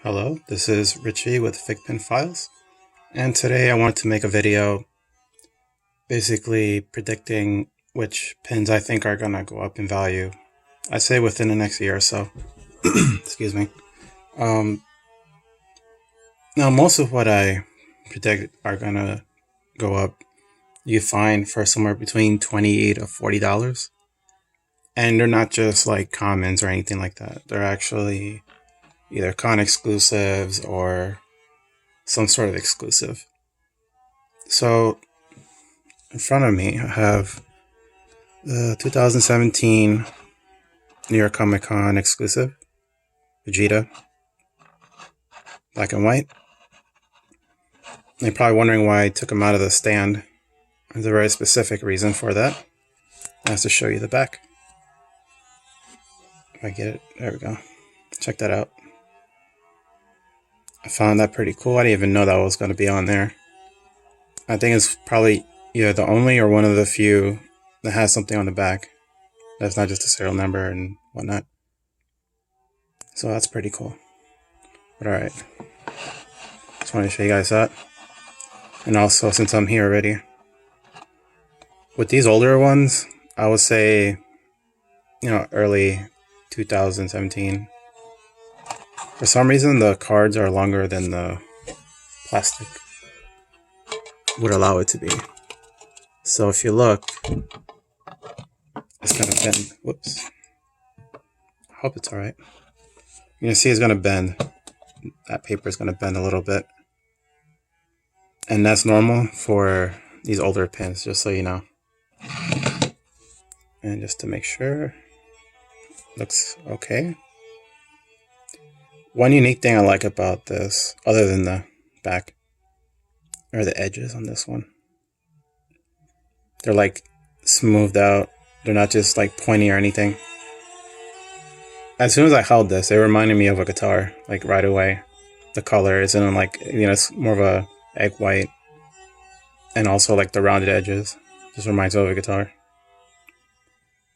Hello, this is Richie with FigPin Files, and today I wanted to make a video basically predicting which pins I think are gonna go up in value. I say within the next year or so. Excuse me. Um, Now, most of what I predict are gonna go up, you find for somewhere between $28 to $40, and they're not just like commons or anything like that. They're actually either con exclusives or some sort of exclusive. So in front of me, I have the 2017 New York Comic Con exclusive, Vegeta, black and white. You're probably wondering why I took him out of the stand. There's a very specific reason for that. I have to show you the back. If I get it, there we go. Check that out. I found that pretty cool. I didn't even know that was going to be on there. I think it's probably either the only or one of the few that has something on the back. That's not just a serial number and whatnot. So that's pretty cool. But alright. Just wanted to show you guys that. And also, since I'm here already, with these older ones, I would say, early 2017. For some reason, the cards are longer than the plastic would allow it to be. So if you look, it's gonna bend. Whoops. I hope it's alright. You can see it's gonna bend. That paper is gonna bend a little bit. And that's normal for these older pins, just so you know. And just to make sure, looks okay. One unique thing I like about this, other than the back, are the edges on this one. They're like smoothed out. They're not just like pointy or anything. As soon as I held this, it reminded me of a guitar, like right away. The color isn't like, it's more of a egg white. And also like the rounded edges. Just reminds me of a guitar.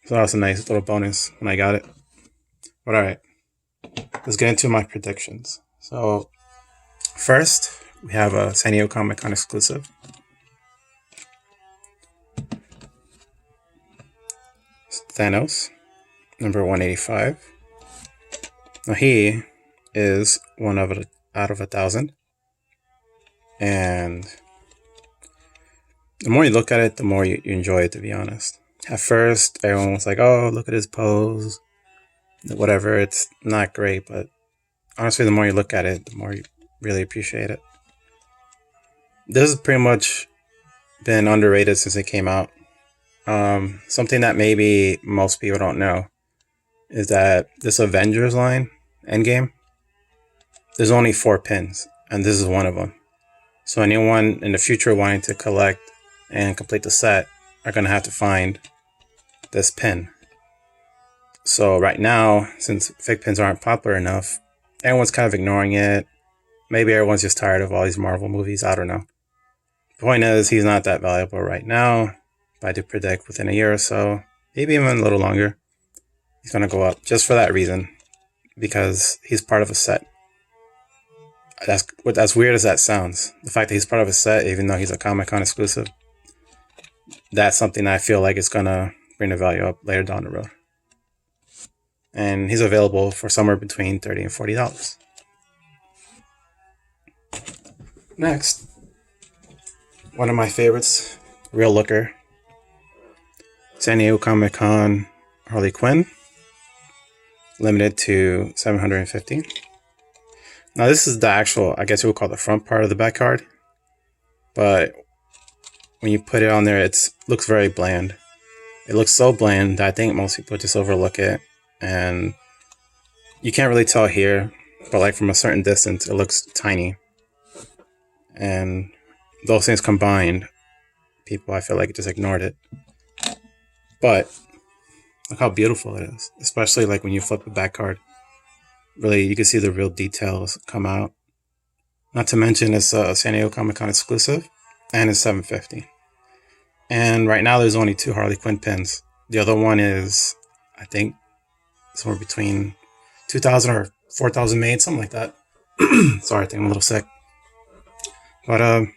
So that was a nice little bonus when I got it. But alright, let's get into my predictions. So first, we have a San Diego Comic Con exclusive. Thanos, number 185. Now he is one of out of 1,000. And the more you look at it, the more you enjoy it, to be honest. At first, everyone was like, oh, look at his pose. Whatever, it's not great, but honestly, the more you look at it, the more you really appreciate it. This has pretty much been underrated since it came out. Something that maybe most people don't know is that this Avengers line, Endgame, there's only 4 pins, and this is one of them. So anyone in the future wanting to collect and complete the set are going to have to find this pin. So right now, since fake pins aren't popular enough, everyone's kind of ignoring it. Maybe everyone's just tired of all these Marvel movies. I don't know. The point is, he's not that valuable right now. But I do predict within a year or so, maybe even a little longer, he's going to go up just for that reason. Because he's part of a set. As weird as that sounds, the fact that he's part of a set, even though he's a Comic-Con exclusive, that's something that I feel like is going to bring the value up later down the road. And he's available for somewhere between $30 and $40. Next, one of my favorites, Real Looker, San Diego Comic Con Harley Quinn, limited to 750. Now this is the actual, I guess you would call the front part of the back card, but when you put it on there, it looks very bland. It looks so bland that I think most people just overlook it, and you can't really tell here, but like from a certain distance, it looks tiny. And those things combined, people, I feel like, just ignored it. But look how beautiful it is, especially like when you flip the back card. Really, you can see the real details come out. Not to mention it's a San Diego Comic Con exclusive, and it's $750. And right now there's only 2 Harley Quinn pins. The other one is, I think, somewhere between 2,000 or 4,000 made, something like that. Sorry, I think I'm a little sick. But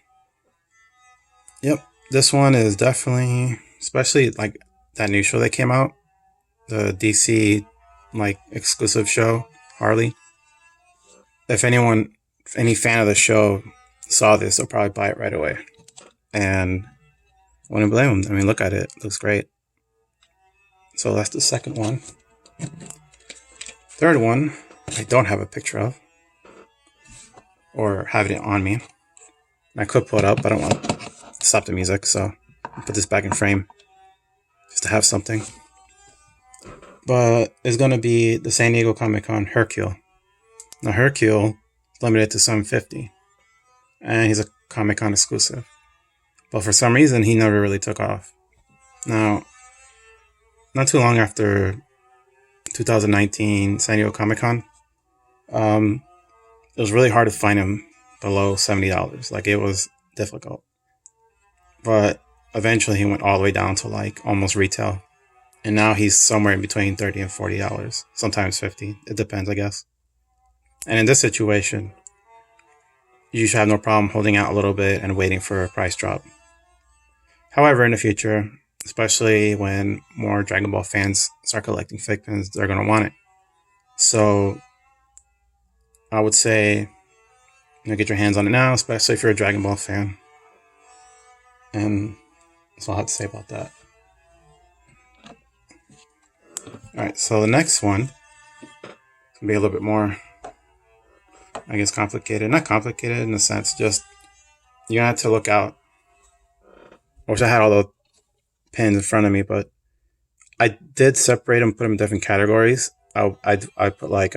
yep, this one is definitely, especially like that new show that came out, the DC like exclusive show, Harley. If any fan of the show saw this, they'll probably buy it right away. And I wouldn't blame them. I mean, look at it. It looks great. So that's the second one. Third one, I don't have a picture of or have it on me. I could pull it up, but I don't want to stop the music, so I'll put this back in frame just to have something. But it's going to be the San Diego Comic-Con Hercule. Now, Hercule is limited to 750, and he's a Comic-Con exclusive. But for some reason, he never really took off. Now, not too long after 2019 San Diego Comic-Con, it was really hard to find him below $70. Like, it was difficult. But eventually he went all the way down to like almost retail. And now he's somewhere in between $30 and $40. Sometimes $50. It depends, I guess. And in this situation, you should have no problem holding out a little bit and waiting for a price drop. However, in the future, especially when more Dragon Ball fans start collecting FigPins, they're going to want it. So I would say, get your hands on it now, especially if you're a Dragon Ball fan. And that's all I have to say about that. Alright, so the next one is going to be a little bit more, I guess, complicated. Not complicated in a sense, just you're going to have to look out. I wish I had all the pins in front of me, but I did separate them, put them in different categories. I put like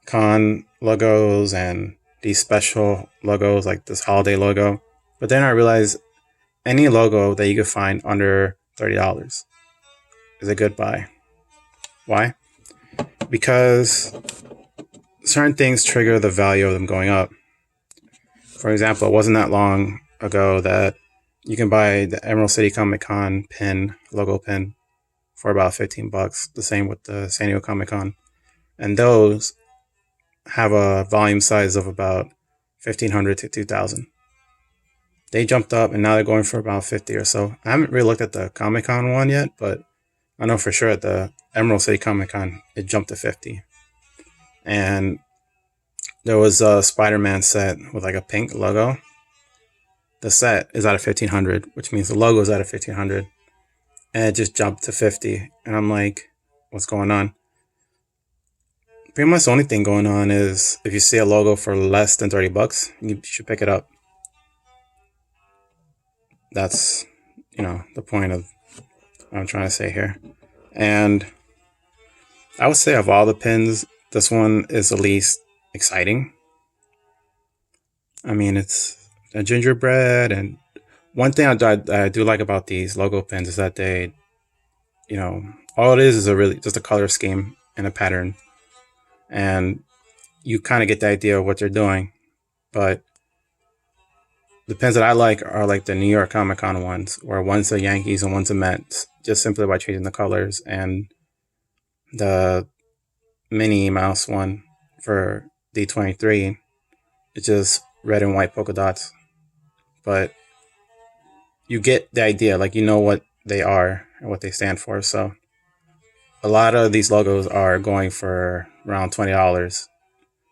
con logos and these special logos, like this holiday logo. But then I realized any logo that you could find under $30 is a good buy. Why? Because certain things trigger the value of them going up. For example, it wasn't that long ago that you can buy the Emerald City Comic Con pin, logo pin, for about $15. The same with the San Diego Comic Con. And those have a volume size of about 1,500 to 2,000. They jumped up and now they're going for about 50 or so. I haven't really looked at the Comic Con one yet, but I know for sure at the Emerald City Comic Con, it jumped to 50. And there was a Spider-Man set with like a pink logo. The set is out of 1,500, which means the logo is out of 1,500. And it just jumped to 50. And I'm like, what's going on? Pretty much the only thing going on is if you see a logo for less than $30, you should pick it up. That's, the point of what I'm trying to say here. And I would say of all the pins, this one is the least exciting. I mean, it's a gingerbread, and one thing I do like about these logo pins is that they, all it is just a color scheme and a pattern. And you kind of get the idea of what they're doing. But the pins that I like are like the New York Comic Con ones, where one's the Yankees and one's the Mets, just simply by changing the colors. And the Minnie Mouse one for D23, it's just red and white polka dots. But you get the idea, like what they are and what they stand for. So a lot of these logos are going for around $20,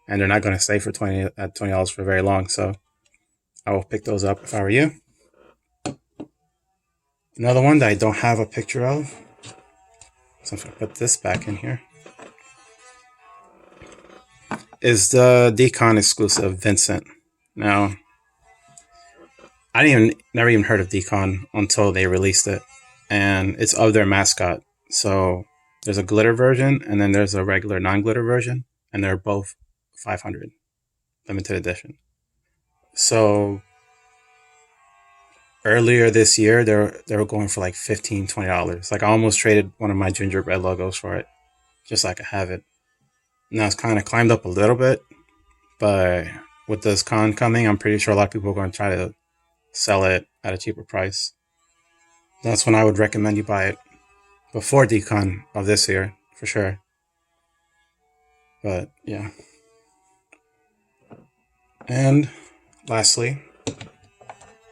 and they're not going to stay for $20 for very long. So I will pick those up if I were you. Another one that I don't have a picture of, so I'm going to put this back in here, is the Decon exclusive Vincent. Now, never even heard of Decon until they released it, and it's of their mascot. So there's a glitter version, and then there's a regular non-glitter version, and they're both 500 limited edition. So earlier this year, they were going for like $15, $20. Like I almost traded one of my gingerbread logos for it, just so I could have it. Now it's kind of climbed up a little bit, but with this con coming, I'm pretty sure a lot of people are going to try to sell it at a cheaper price. That's when I would recommend you buy it before Decon of this year, for sure. But yeah. And lastly,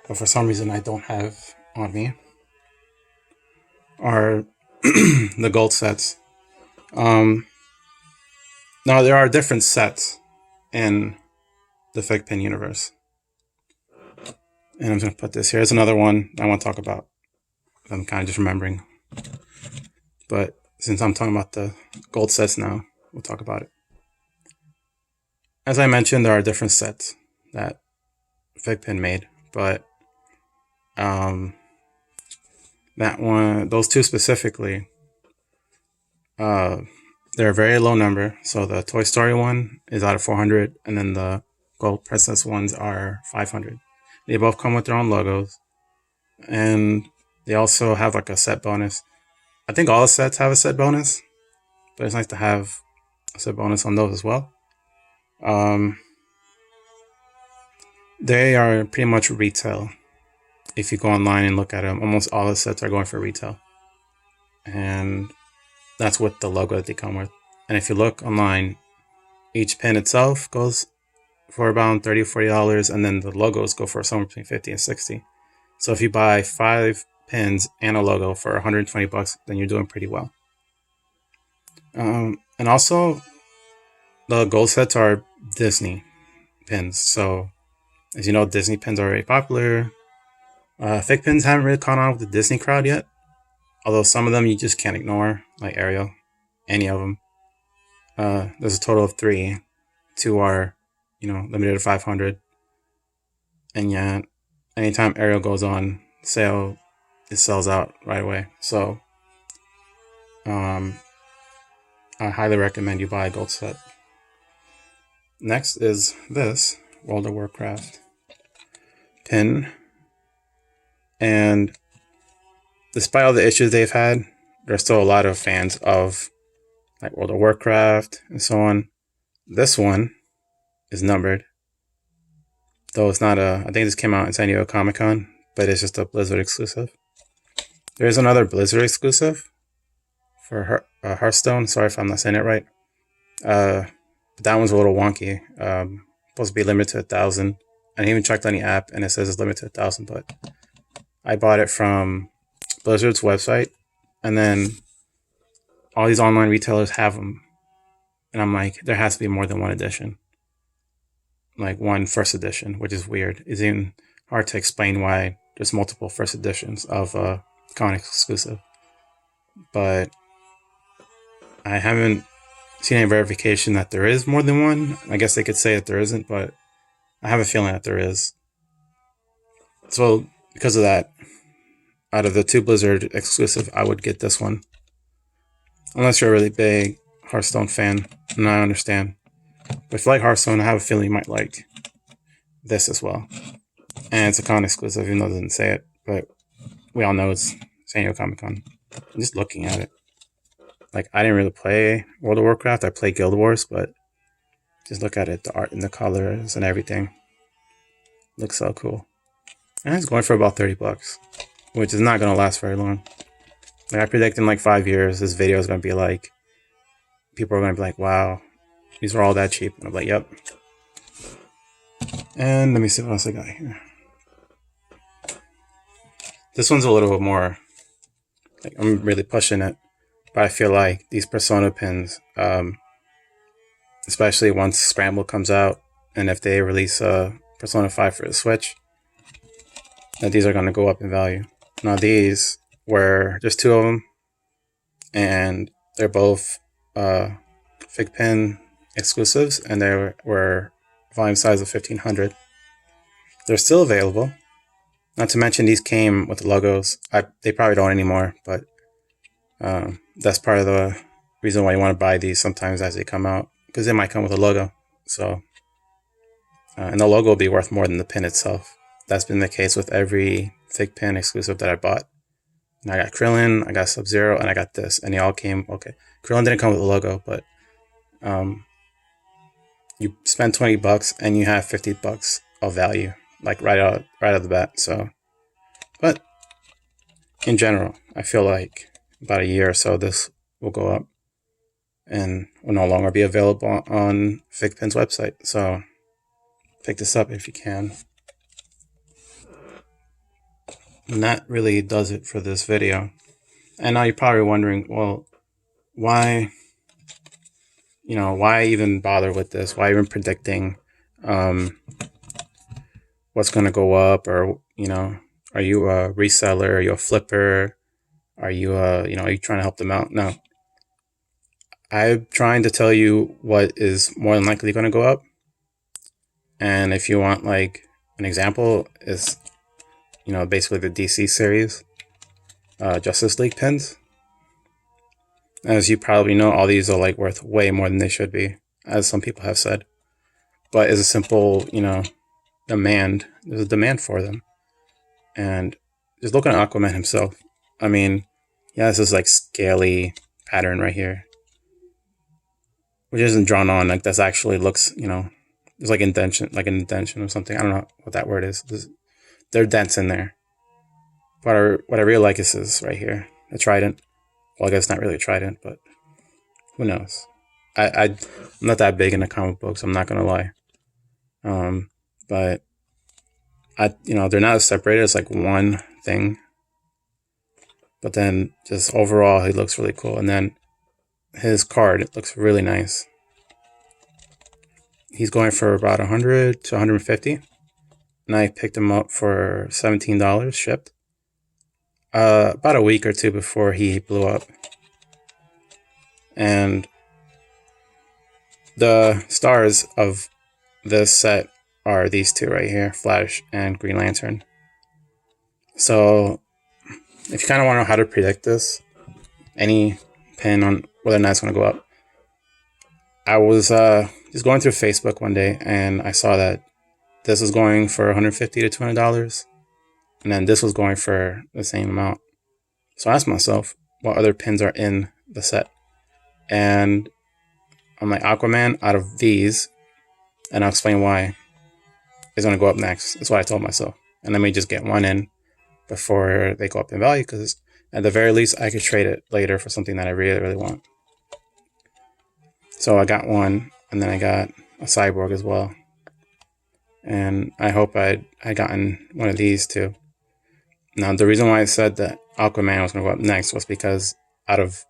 but for some reason I don't have on me, are the gold sets. Now there are different sets in the FigPin universe. And I'm going to put this here. Here's another one I want to talk about. I'm kind of just remembering. But since I'm talking about the gold sets now, we'll talk about it. As I mentioned, there are different sets that FigPin made, but that one, those two specifically, they're a very low number. So the Toy Story one is out of 400, and then the Gold Princess ones are 500. They both come with their own logos, and they also have like a set bonus. I think all the sets have a set bonus, but it's nice to have a set bonus on those as well. They are pretty much retail. If you go online and look at them, almost all the sets are going for retail. And that's with the logo that they come with. And if you look online, each pin itself goes for about $30 or $40, and then the logos go for somewhere between $50 and $60. So if you buy 5 pins and a logo for $120, then you're doing pretty well. And also, the gold sets are Disney pins. So, as you know, Disney pins are very popular. Fake pins haven't really caught on with the Disney crowd yet. Although some of them you just can't ignore, like Ariel, any of them. There's a total of 3. 2 are, limited to 500. And yeah, anytime Ariel goes on sale, it sells out right away. So, I highly recommend you buy a gold set. Next is this World of Warcraft pin. And despite all the issues they've had, there's still a lot of fans of like World of Warcraft and so on. This one is numbered. Though it's not I think this came out in San Diego Comic-Con, but it's just a Blizzard exclusive. There's another Blizzard exclusive for Hearthstone. Sorry if I'm not saying it right. But that one's a little wonky. Supposed to be limited to 1,000. I even checked on the app and it says it's limited to 1,000, but I bought it from Blizzard's website, and then all these online retailers have them. And I'm like, there has to be more than one edition. Like one first edition, which is weird. It's even hard to explain why there's multiple first editions of con exclusive. But I haven't seen any verification that there is more than one. I guess they could say that there isn't, but I have a feeling that there is. So because of that, out of the 2 Blizzard exclusive, I would get this one. Unless you're a really big Hearthstone fan, and I understand. But if you like Hearthstone, I have a feeling you might like this as well. And it's a con exclusive, even though it doesn't say it. But we all know it's San Diego Comic-Con. I'm just looking at it. Like, I didn't really play World of Warcraft. I played Guild Wars, but just look at it. The art and the colors and everything. Looks so cool. And it's going for about $30, which is not going to last very long. Like, I predict in like 5 years, this video is going to be like, people are going to be like, wow, these are all that cheap. And I'm like, yep. And let me see what else I got here. This one's a little bit more, like, I'm really pushing it. But I feel like these Persona pins, especially once Scramble comes out, and if they release Persona 5 for the Switch, that these are going to go up in value. Now these were just 2 of them, and they're both FigPin exclusives, and they were volume size of 1,500. They're still available. Not to mention these came with the logos. They probably don't anymore, but that's part of the reason why you want to buy these sometimes as they come out, because they might come with a logo. So, and the logo will be worth more than the pin itself. That's been the case with every FigPin exclusive that I bought. And I got Krillin, I got Sub-Zero, and I got this, and they all came, okay. Krillin didn't come with a logo, but you spend $20 and you have $50 of value, like right out of the bat. So, but in general, I feel like about a year or so, this will go up and will no longer be available on FigPin's website. So pick this up if you can. And that really does it for this video. And now you're probably wondering, well, why even bother with this? Why even predicting what's going to go up? Or, are you a reseller? Are you a flipper? Are you are you trying to help them out? No. I'm trying to tell you what is more than likely going to go up. And if you want like an example, is basically the DC series, Justice League pins. As you probably know, all these are like worth way more than they should be, as some people have said. But it's a simple, demand. There's a demand for them. And just look at Aquaman himself. I mean, yeah, this is like scaly pattern right here, which isn't drawn on. Like this actually looks, there's like indentation, like an indentation or something. I don't know what that word is. There are dents in there. But what I really like is this right here, a trident. Well, I guess not really a trident, but who knows? I'm not that big into comic books. I'm not gonna lie. But they're not separated. It's like one thing. But then just overall, he looks really cool. And then his card, it looks really nice. He's going for about 100 to 150. And I picked him up for $17 shipped. About a week or two before he blew up. And the stars of this set are these two right here, Flash and Green Lantern. So if you kind of want to know how to predict this, any pin on whether or not it's going to go up, I was just going through Facebook one day and I saw that this was going for $150 to $200, and then this was going for the same amount. So I asked myself what other pins are in the set, and I'm like, Aquaman out of these, and I'll explain why, is going to go up next. That's what I told myself. And let me just get one in before they go up in value, because at the very least I could trade it later for something that I really, really want. So I got one, and then I got a Cyborg as well. And I hope I'd gotten one of these too. Now, the reason why I said that Aquaman was going to go up next was because out of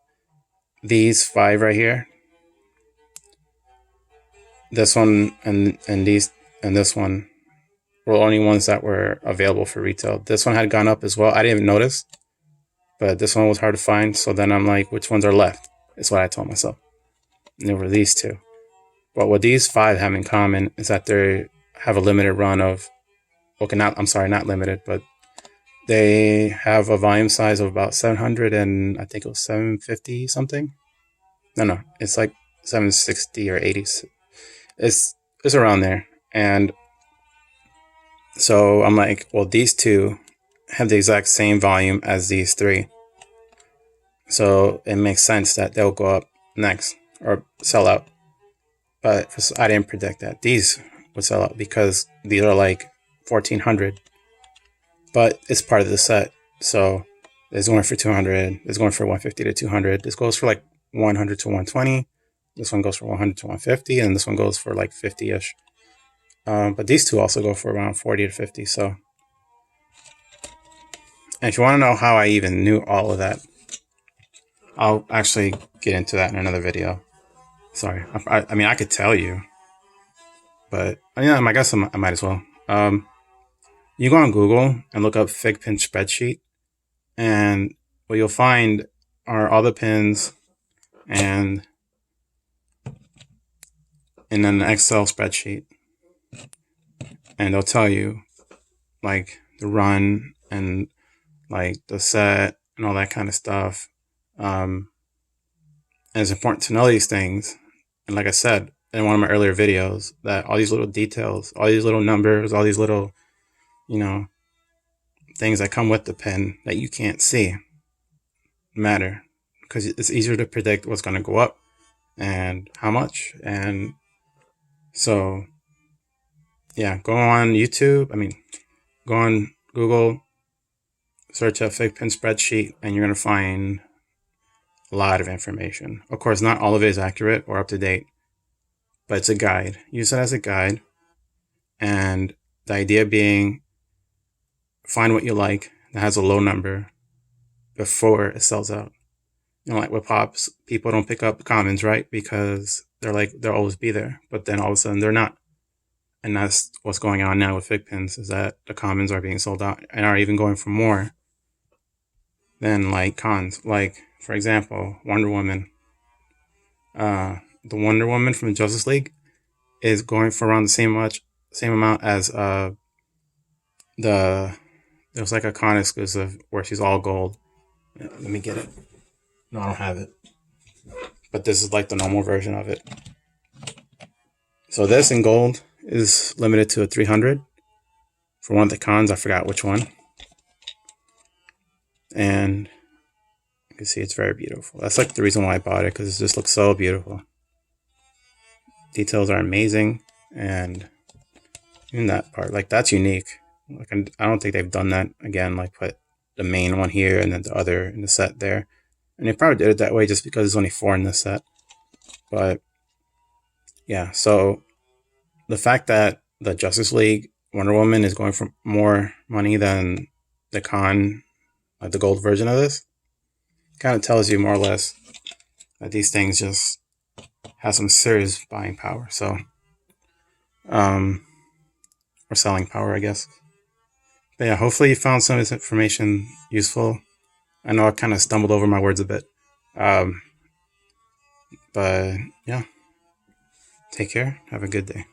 these 5 right here, this one and these and this one were only ones that were available for retail. This one had gone up as well. I didn't even notice, but this one was hard to find. So then I'm like, which ones are left? Is what I told myself. And there were these 2. But what these 5 have in common is that they have a limited run of, okay, not limited, but they have a volume size of about 700 and I think it was 750 something. No, it's like 760 or 80. It's around there. And so I'm like, well, these 2 have the exact same volume as these 3. So it makes sense that they'll go up next or sell out. But I didn't predict that these would sell out because these are like 1400. But it's part of the set. So it's going for 200. It's going for 150 to 200. This goes for like 100 to 120. This one goes for 100 to 150. And this one goes for like 50-ish. But these 2 also go for around 40 to 50. So, and if you want to know how I even knew all of that, I'll actually get into that in another video. Sorry. I mean, I could tell you. But yeah, I guess I might as well. You go on Google and look up FigPin spreadsheet, and what you'll find are all the pins and in an Excel spreadsheet, and they'll tell you like the run and like the set and all that kind of stuff. And it's important to know these things. And like I said in one of my earlier videos, that all these little details, all these little numbers, all these little things that come with the pen that you can't see matter, because it's easier to predict what's going to go up and how much. And so yeah, go on YouTube, go on Google, search a FigPin spreadsheet, and you're going to find a lot of information. Of course, not all of it is accurate or up to date, but it's a guide. Use it as a guide. And the idea being, find what you like that has a low number before it sells out. Like with pops, people don't pick up commons, right? Because they'll always be there, but then all of a sudden they're not. And that's what's going on now with FigPins, is that the commons are being sold out and are even going for more than like cons. Like, for example, Wonder Woman. The Wonder Woman from the Justice League is going for around the same amount as the there's like a con exclusive where she's all gold. Let me get it. No, I don't have it. But this is like the normal version of it. So this in gold is limited to a 300 for one of the cons. I forgot which one. And you can see it's very beautiful. That's like the reason why I bought it, because it just looks so beautiful. Details are amazing, and in that part, like, that's unique. Like, I don't think they've done that again. Like, put the main one here and then the other in the set there. And they probably did it that way just because there's only 4 in this set. But yeah, so the fact that the Justice League Wonder Woman is going for more money than the con, like the gold version of this, kind of tells you more or less that these things just have some serious buying power. So, or selling power, I guess. But yeah, hopefully you found some of this information useful. I know I kind of stumbled over my words a bit. But yeah, take care. Have a good day.